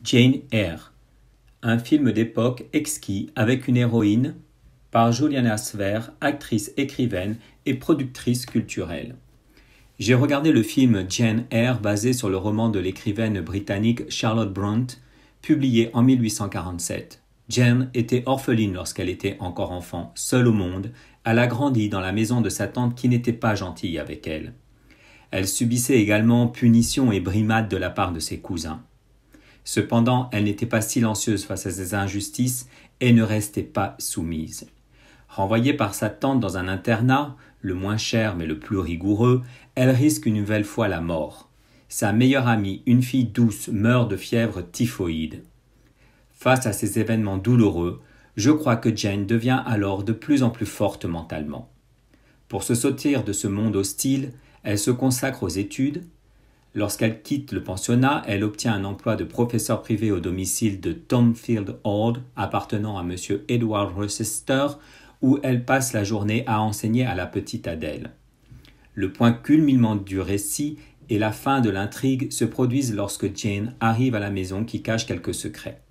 Jane Eyre, un film d'époque exquis avec une héroïne par Juliana Sver, actrice, écrivaine et productrice culturelle. J'ai regardé le film Jane Eyre basé sur le roman de l'écrivaine britannique Charlotte Brontë, publié en 1847. Jane était orpheline lorsqu'elle était encore enfant, seule au monde. Elle a grandi dans la maison de sa tante qui n'était pas gentille avec elle. Elle subissait également punitions et brimades de la part de ses cousins. Cependant, elle n'était pas silencieuse face à ces injustices et ne restait pas soumise. Renvoyée par sa tante dans un internat, le moins cher mais le plus rigoureux, elle risque une nouvelle fois la mort. Sa meilleure amie, une fille douce, meurt de fièvre typhoïde. Face à ces événements douloureux, je crois que Jane devient alors de plus en plus forte mentalement. Pour se sortir de ce monde hostile, elle se consacre aux études. Lorsqu'elle quitte le pensionnat, elle obtient un emploi de professeur privé au domicile de Thornfield Hall, appartenant à M. Edward Rochester, où elle passe la journée à enseigner à la petite Adèle. Le point culminant du récit et la fin de l'intrigue se produisent lorsque Jane arrive à la maison qui cache quelques secrets.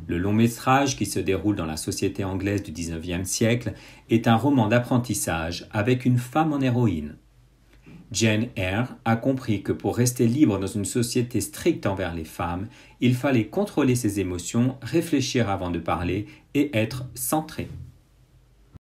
Le long-métrage, qui se déroule dans la société anglaise du XIXe siècle, est un roman d'apprentissage avec une femme en héroïne. Jane Eyre a compris que pour rester libre dans une société stricte envers les femmes, il fallait contrôler ses émotions, réfléchir avant de parler et être centré.